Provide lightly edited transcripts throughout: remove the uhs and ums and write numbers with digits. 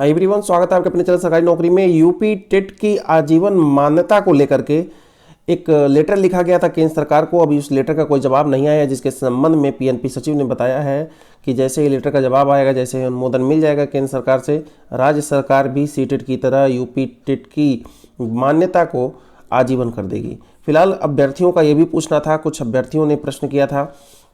Hi everyone, स्वागत है आपके अपने चैनल सरकारी नौकरी में। यूपी टेट की आजीवन मान्यता को लेकर के एक लेटर लिखा गया था केंद्र सरकार को। अभी उस लेटर का कोई जवाब नहीं आया, जिसके संबंध में पीएनपी सचिव ने बताया है कि जैसे ही लेटर का जवाब आएगा, जैसे अनुमोदन मिल जाएगा केंद्र सरकार से, राज्य सरकार भी सीटेट की तरह यूपी टेट की मान्यता को आजीवन कर देगी। फिलहाल अभ्यर्थियों का ये भी पूछना था, कुछ अभ्यर्थियों ने प्रश्न किया था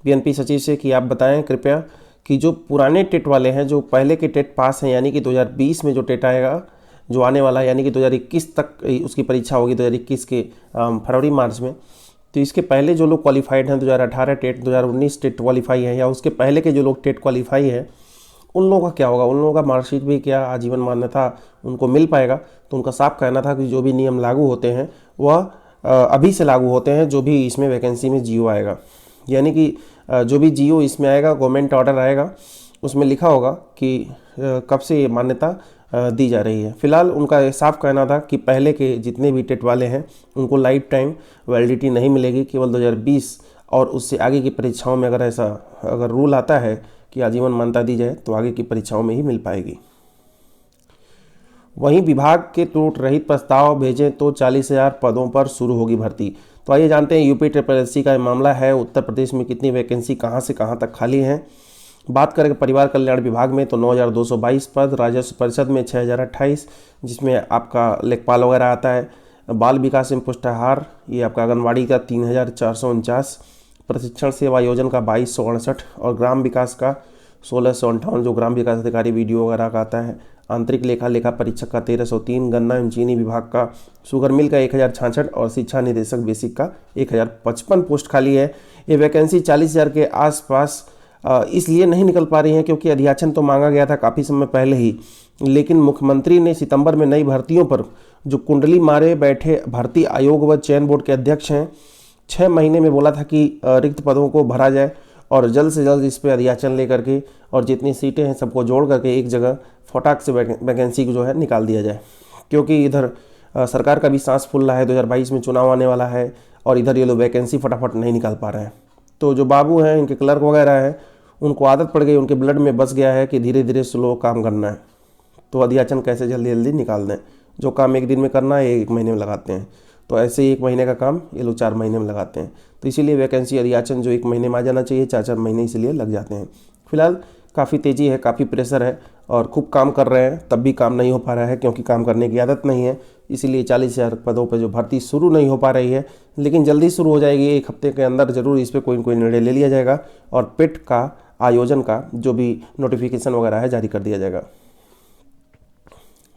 पीएनपी सचिव से कि आप बताएं कृपया कि जो पुराने टेट वाले हैं, जो पहले के टेट पास हैं, यानी कि 2020 में जो टेट आएगा, जो आने वाला है, यानी कि 2021 तक उसकी परीक्षा होगी, 2021 के फरवरी मार्च में। तो इसके पहले जो लोग क्वालिफाइड हैं, 2018 टेट, 2019 टेट क्वालिफाई है, या उसके पहले के जो लोग टेट क्वालिफाई है, उन लोगों का क्या होगा? उन लोगों का मार्कशीट भी क्या आजीवन मान्यता उनको मिल पाएगा? तो उनका साफ कहना था कि जो भी नियम लागू होते हैं वह अभी से लागू होते हैं, जो भी इसमें वैकेंसी में जीओ आएगा, यानी कि जो भी जीओ इसमें आएगा, गवर्नमेंट ऑर्डर आएगा, उसमें लिखा होगा कि कब से ये मान्यता दी जा रही है। फिलहाल उनका साफ कहना था कि पहले के जितने भी टेट वाले हैं उनको लाइफ टाइम वैलिडिटी नहीं मिलेगी, केवल 2020 और उससे आगे की परीक्षाओं में अगर रूल आता है कि आजीवन मान्यता दी जाए तो आगे की परीक्षाओं में ही मिल पाएगी। वहीं विभाग के त्रुटि रहित प्रस्ताव भेजें तो 40,000 पदों पर शुरू होगी भर्ती। तो आइए जानते हैं यूपी ट्रिपल एससी का मामला है। उत्तर प्रदेश में कितनी वैकेंसी कहां से कहां तक खाली हैं। बात करें परिवार कल्याण विभाग में तो 9,222 पद, राजस्व परिषद में 6,028, जिसमें आपका लेखपाल वगैरह आता है। बाल विकास एवं पुष्टाहार, ये आपका आंगनबाड़ी का 3,449, प्रशिक्षण सेवा योजना का 2,268 और ग्राम विकास का 1,658, जो ग्राम विकास अधिकारी वीडियो वगैरह का आता है। आंतरिक लेखा परीक्षक का 1,303, गन्ना एवं चीनी विभाग का, शुगर मिल का 1,066 और शिक्षा निदेशक बेसिक का 1,055 पोस्ट खाली है। ये वैकेंसी 40,000 के आसपास इसलिए नहीं निकल पा रही हैं क्योंकि अध्याचन तो मांगा गया था काफ़ी समय पहले ही, लेकिन मुख्यमंत्री ने सितंबर में नई भर्तियों पर जो कुंडली मारे बैठे भर्ती आयोग व चयन बोर्ड के अध्यक्ष हैं, 6 महीने में बोला था कि रिक्त पदों को भरा जाए और जल्द से जल्द इस पर अध्याचन लेकर के और जितनी सीटें हैं सबको जोड़ करके एक जगह फटाक से वैकेंसी को जो है निकाल दिया जाए। क्योंकि इधर सरकार का भी सांस फूल रहा है, 2022 में चुनाव आने वाला है, और इधर ये लोग वैकेंसी फटाफट नहीं निकाल पा रहे हैं। तो जो बाबू हैं, इनके क्लर्क वगैरह हैं, उनको आदत पड़ गई, उनके ब्लड में बस गया है कि धीरे धीरे स्लो काम करना है। तो अध्याचन कैसे जल्दी जल्दी निकाल दें। जो काम एक दिन में करना है 1 महीने में लगाते हैं, तो ऐसे ही 1 महीने का काम ये लोग 4 महीने में लगाते हैं। तो इसीलिए वैकेंसी अध्याचन जो 1 महीने में आ जाना चाहिए, 4-4 महीने इसलिए लग जाते हैं। फिलहाल काफ़ी तेज़ी है, काफ़ी प्रेशर है और खूब काम कर रहे हैं, तब भी काम नहीं हो पा रहा है क्योंकि काम करने की आदत नहीं है। इसीलिए 40,000 पदों पर जो भर्ती शुरू नहीं हो पा रही है, लेकिन जल्दी शुरू हो जाएगी। 1 हफ्ते के अंदर जरूर इस पर कोई न कोई निर्णय ले लिया जाएगा और पेट का आयोजन का जो भी नोटिफिकेशन वगैरह है जारी कर दिया जाएगा।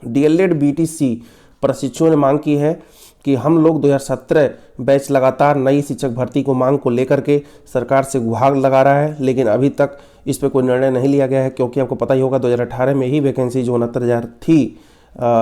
डीएलएड बीटीसी प्रशिक्षुओं ने मांग की है कि हम लोग 2017 बैच लगातार नई शिक्षक भर्ती को मांग को लेकर के सरकार से गुहार लगा रहा है, लेकिन अभी तक इस पर कोई निर्णय नहीं लिया गया है। क्योंकि आपको पता ही होगा 2018 में ही वैकेंसी जो 69,000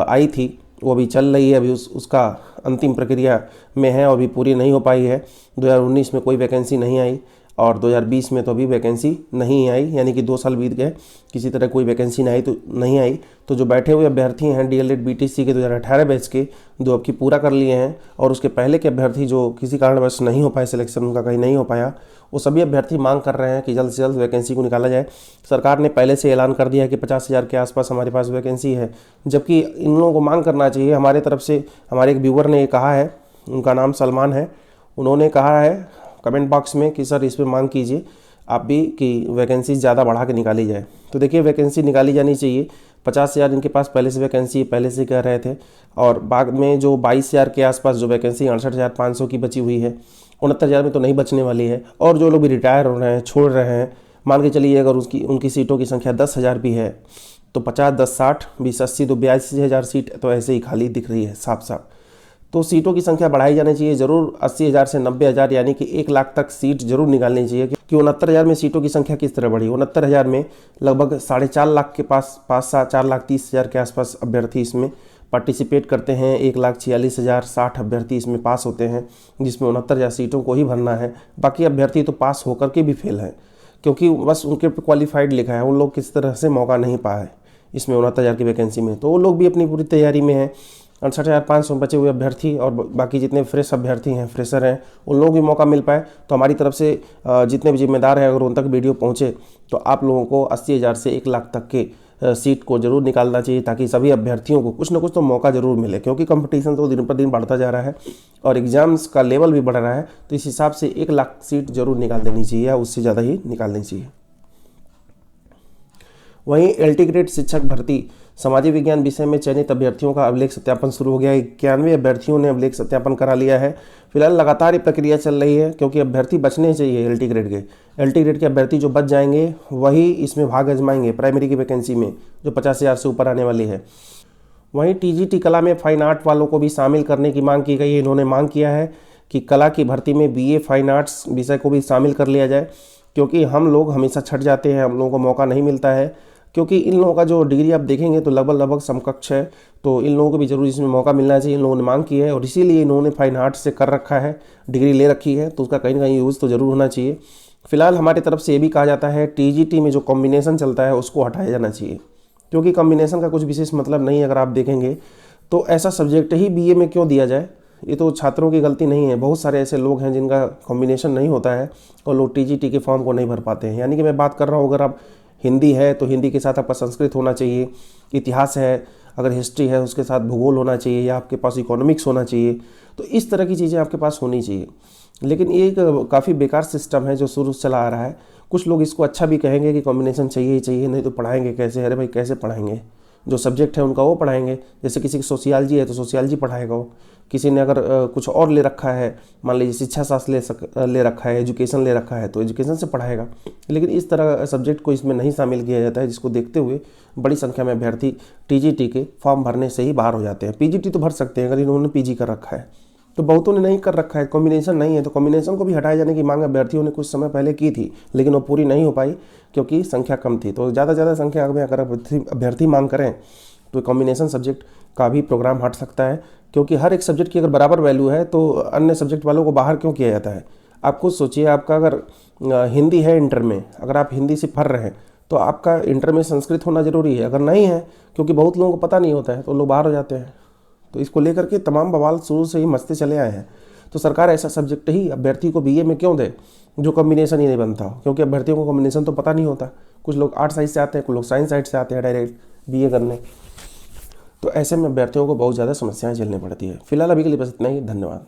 आई थी वो अभी चल रही है, अभी उसका अंतिम प्रक्रिया में है और अभी पूरी नहीं हो पाई है। 2019 में कोई वैकेंसी नहीं आई और 2020 में तो अभी वैकेंसी नहीं आई, यानी कि 2 साल बीत गए, किसी तरह कोई वैकेंसी नहीं आई। तो जो बैठे हुए अभ्यर्थी हैं डीएलएड बीटीसी के 2018 बैच के, जो अब की पूरा कर लिए हैं, और उसके पहले के अभ्यर्थी जो किसी कारणवश नहीं हो पाए, सिलेक्शन उनका कहीं नहीं हो पाया, वो सभी अभ्यर्थी मांग कर रहे हैं कि जल्द से जल्द वैकेंसी को निकाला जाए। सरकार ने पहले से ऐलान कर दिया है कि 50,000 के आसपास हमारे पास वैकेंसी है, जबकि इन लोगों को मांग करना चाहिए। हमारे तरफ से हमारे एक व्यूअर ने कहा है, उनका नाम सलमान है, उन्होंने कहा है कमेंट बॉक्स में कि सर इस पर मांग कीजिए आप भी कि वैकेंसी ज़्यादा बढ़ा के निकाली जाए। तो देखिए वैकेंसी निकाली जानी चाहिए। 50,000 इनके पास पहले से वैकेंसी पहले से कह रहे थे, और बाद में जो 22,000 के आसपास जो वैकेंसी 68,500 की बची हुई है, 69,000 में तो नहीं बचने वाली है। और जो लोग भी रिटायर हो रहे हैं, छोड़ रहे हैं, मान के चलिए अगर उनकी सीटों की संख्या 10,000 भी है तो 50, 10, 60, 20, 80 तो 82,000 सीट तो ऐसे ही खाली दिख रही है साफ साफ। तो सीटों की संख्या बढ़ाई जानी चाहिए ज़रूर, 80,000 से 90,000 यानी कि 1 लाख तक सीट जरूर निकालनी चाहिए। कि 69,000 में सीटों की संख्या किस तरह बढ़ी? 69,000 में लगभग 4.5 लाख के पास 4,30,000 के आसपास अभ्यर्थी इसमें पार्टिसिपेट करते हैं। 1,46,000 60 अभ्यर्थी इसमें पास होते हैं, जिसमें 69,000 सीटों को ही भरना है। बाकी अभ्यर्थी तो पास होकर के भी फेल हैं, क्योंकि बस उनके क्वालिफाइड लिखा है, उन लोग किस तरह से मौका नहीं पाए इसमें 69,000 की वैकेंसी में। तो वो लोग भी अपनी पूरी तैयारी में हैं। 68,500 बचे हुए अभ्यर्थी और बाकी जितने फ्रेश अभ्यर्थी हैं, फ्रेशर हैं, उन लोगों को भी मौका मिल पाए। तो हमारी तरफ से जितने भी जिम्मेदार हैं, अगर उन तक वीडियो पहुँचे तो आप लोगों को 80,000 से 1 लाख तक के सीट को जरूर निकालना चाहिए, ताकि सभी अभ्यर्थियों को कुछ ना कुछ तो मौका जरूर मिले, क्योंकि कंपटीशन तो दिन पर दिन बढ़ता जा रहा है और एग्ज़ाम्स का लेवल भी बढ़ रहा है। तो इस हिसाब से 1 लाख सीट जरूर निकाल देनी चाहिए या उससे ज़्यादा ही निकालनी चाहिए। वहीं एलटी ग्रेड शिक्षक भर्ती सामाजिक विज्ञान विषय में चयनित अभ्यर्थियों का अभिलेख सत्यापन शुरू हो गया है। 91 अभ्यर्थियों ने अभिलेख सत्यापन करा लिया है। फिलहाल लगातार ये प्रक्रिया चल रही है, क्योंकि अभ्यर्थी बचने चाहिए एलटी ग्रेड के। एलटी ग्रेड के अभ्यर्थी जो बच जाएंगे वही इसमें भाग आजमाएंगे प्राइमरी की वैकेंसी में, जो 50,000 से ऊपर आने वाली है। वहीं टीजीटी कला में फाइन आर्ट वालों को भी शामिल करने की मांग की गई है। इन्होंने मांग किया है कि कला की भर्ती में बीए फाइन आर्ट्स विषय को भी शामिल कर लिया जाए, क्योंकि हम लोग हमेशा छट जाते हैं, हम लोगों को मौका नहीं मिलता है। क्योंकि इन लोगों का जो डिग्री आप देखेंगे तो लगभग समकक्ष है, तो इन लोगों को भी जरूर इसमें मौका मिलना चाहिए। इन लोगों ने मांग की है और इसीलिए इन्होंने फाइन आर्ट्स से कर रखा है, डिग्री ले रखी है, तो उसका कहीं ना कहीं यूज़ तो ज़रूर होना चाहिए। फिलहाल हमारी तरफ से ये भी कहा जाता है टीजीटी में जो कॉम्बिनेशन चलता है उसको हटाया जाना चाहिए, क्योंकि कॉम्बिनेशन का कुछ विशेष मतलब नहीं है। अगर आप देखेंगे तो ऐसा सब्जेक्ट ही बीए में क्यों दिया जाए, ये तो छात्रों की गलती नहीं है। बहुत सारे ऐसे लोग हैं जिनका कॉम्बिनेशन नहीं होता है और लोग टीजीटी के फॉर्म को नहीं भर पाते हैं। यानी कि मैं बात कर रहा हूँ, अगर आप हिंदी है तो हिंदी के साथ आपका संस्कृत होना चाहिए, इतिहास है, अगर हिस्ट्री है उसके साथ भूगोल होना चाहिए, या आपके पास इकोनॉमिक्स होना चाहिए। तो इस तरह की चीज़ें आपके पास होनी चाहिए। लेकिन ये एक काफ़ी बेकार सिस्टम है जो शुरू से चला आ रहा है। कुछ लोग इसको अच्छा भी कहेंगे कि कॉम्बिनेशन चाहिए ही चाहिए, नहीं तो पढ़ाएंगे कैसे। अरे भाई कैसे पढ़ाएंगे, जो सब्जेक्ट है उनका वो पढ़ाएंगे। जैसे किसी की सोशियोलॉजी है तो सोशियोलॉजी पढ़ाएगा वो, किसी ने अगर कुछ और ले रखा है, मान लीजिए शिक्षा शास्त्र ले रखा है, एजुकेशन ले रखा है, तो एजुकेशन से पढ़ाएगा। लेकिन इस तरह सब्जेक्ट को इसमें नहीं शामिल किया जाता है, जिसको देखते हुए बड़ी संख्या में अभ्यर्थी टीजीटी के फॉर्म भरने से ही बाहर हो जाते हैं। पीजीटी तो भर सकते हैं अगर इन्होंने पीजी कर रखा है, तो बहुतों ने नहीं कर रखा है, कॉम्बिनेशन नहीं है। तो कॉम्बिनेशन को भी हटाए जाने की मांग अभ्यर्थियों ने कुछ समय पहले की थी, लेकिन वो पूरी नहीं हो पाई क्योंकि संख्या कम थी। तो ज़्यादा से ज़्यादा संख्या में अगर अभ्यर्थी मांग करें तो कॉम्बिनेशन सब्जेक्ट का भी प्रोग्राम हट सकता है, क्योंकि हर एक सब्जेक्ट की अगर बराबर वैल्यू है तो अन्य सब्जेक्ट वालों को बाहर क्यों किया जाता है। आप खुद सोचिए, आपका अगर हिंदी है इंटर में, अगर आप हिंदी से पढ़ रहे हैं तो आपका इंटर में संस्कृत होना जरूरी है। अगर नहीं है, क्योंकि बहुत लोगों को पता नहीं होता है, तो लोग बाहर हो जाते हैं। तो इसको लेकर के तमाम बवाल शुरू से ही मचते चले आए हैं। तो सरकार ऐसा सब्जेक्ट ही अभ्यर्थी को बीए में क्यों दे जो कॉम्बिनेशन ही नहीं बनता हो, क्योंकि अभ्यर्थियों को कॉम्बिनेशन तो पता नहीं होता। कुछ लोग आर्ट साइड से आते हैं, कुछ लोग साइंस साइड से आते हैं डायरेक्ट बीए करने। तो ऐसे में अभ्यर्थियों को बहुत ज़्यादा समस्याएं झेलनी पड़ती है। फिलहाल अभी के लिए बस इतना ही, धन्यवाद।